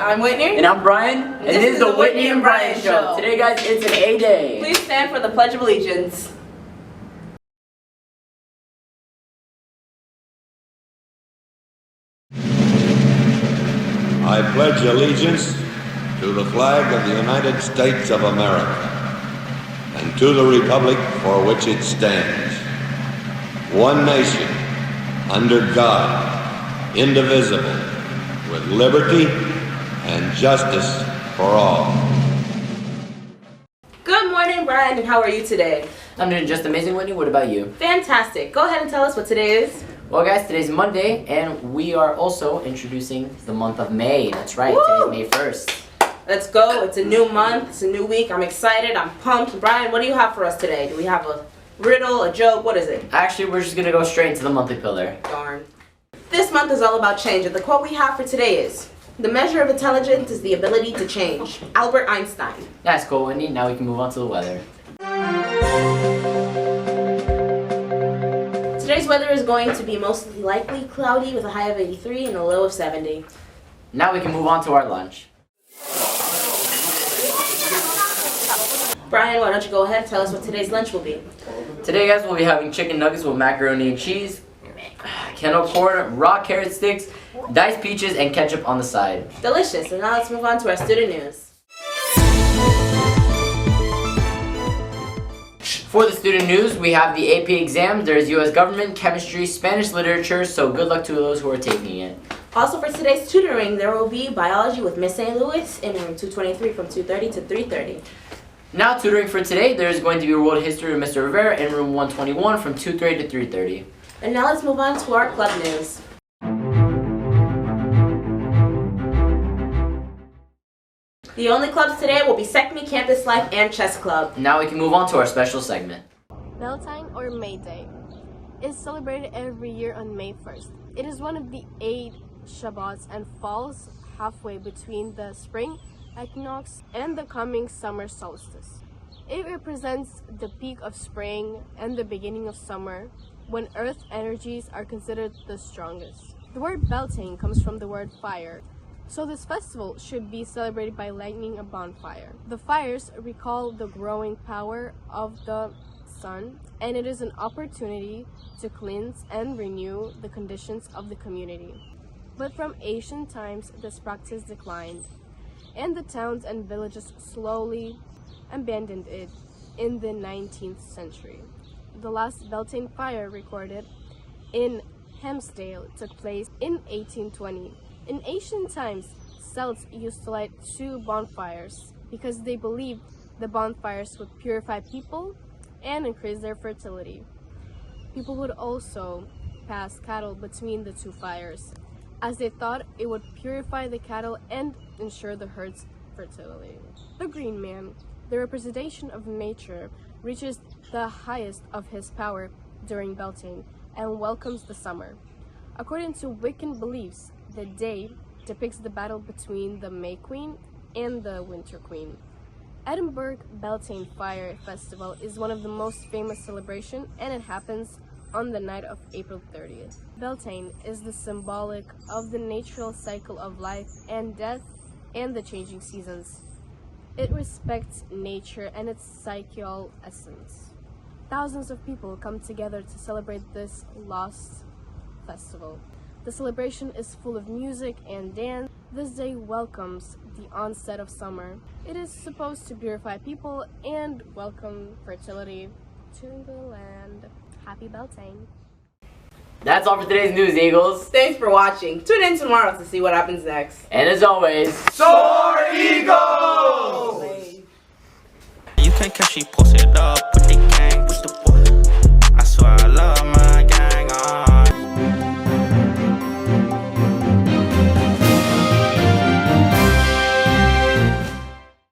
I'm Whitney. And I'm Brian. And this is the Whitney and Brian Show. Today, guys, it's an A Day. Please stand for the Pledge of Allegiance. I pledge allegiance to the flag of the United States of America and to the republic for which it stands, one nation, under God, indivisible, with liberty and justice for all. Good morning, Brian, and how are you today? I'm doing just amazing, Whitney. What about you? Fantastic. Go ahead and tell us what today is. Well, guys, today's Monday, and we are also introducing the month of May. That's right. Woo! Today's May 1st. Let's go. It's a new month. It's a new week. I'm excited. I'm pumped. Brian, what do you have for us today? Do we have a riddle, a joke? What is it? Actually, we're just going to go straight into the monthly pillar. Darn. This month is all about change, and the quote we have for today is, "The measure of intelligence is the ability to change." Albert Einstein. That's cool, Whitney. Now we can move on to the weather. Today's weather is going to be mostly likely cloudy with a high of 83 and a low of 70. Now we can move on to our lunch. Brian, why don't you go ahead and tell us what today's lunch will be? Today, guys, we'll be having chicken nuggets with macaroni and cheese, kettle corn, raw carrot sticks, diced peaches, and ketchup on the side. Delicious. And now let's move on to our student news. For the student news, we have the AP exams. There's U.S. government, chemistry, Spanish literature, so good luck to those who are taking it. Also for today's tutoring, there will be biology with Miss St. Louis in room 223 from 2:30 to 3:30. Now tutoring for today, there's going to be world history with Mr. Rivera in room 121 from 2:30 to 3:30. And now let's move on to our club news. The only clubs today will be SECME, Campus Life, and Chess Club. Now we can move on to our special segment. Valentine or May Day is celebrated every year on May 1st. It is one of the 8 Shabbats and falls halfway between the spring equinox and the coming summer solstice. It represents the peak of spring and the beginning of summer, when earth energies are considered the strongest. The word Beltane comes from the word fire. So this festival should be celebrated by lighting a bonfire. The fires recall the growing power of the sun, and it is an opportunity to cleanse and renew the conditions of the community. But from ancient times, this practice declined, and the towns and villages slowly abandoned it in the 19th century. The last Beltane fire recorded in Hemsdale took place in 1820. In ancient times, Celts used to light 2 bonfires because they believed the bonfires would purify people and increase their fertility. People would also pass cattle between the 2 fires, as they thought it would purify the cattle and ensure the herd's fertility. The Green Man, the representation of nature, reaches the highest of his power during Beltane and welcomes the summer. According to Wiccan beliefs, the day depicts the battle between the May Queen and the Winter Queen. Edinburgh Beltane Fire Festival is one of the most famous celebrations, and it happens on the night of April 30th. Beltane is the symbolic of the natural cycle of life and death and the changing seasons. It respects nature and its cyclical essence. Thousands of people come together to celebrate this lost festival. The celebration is full of music and dance. This day welcomes the onset of summer. It is supposed to purify people and welcome fertility to the land. Happy Beltane. That's all for today's news, Eagles. Thanks for watching. Tune in tomorrow to see what happens next. And as always, Soar Eagles! Bye. You can't catch me posted up with the gang with the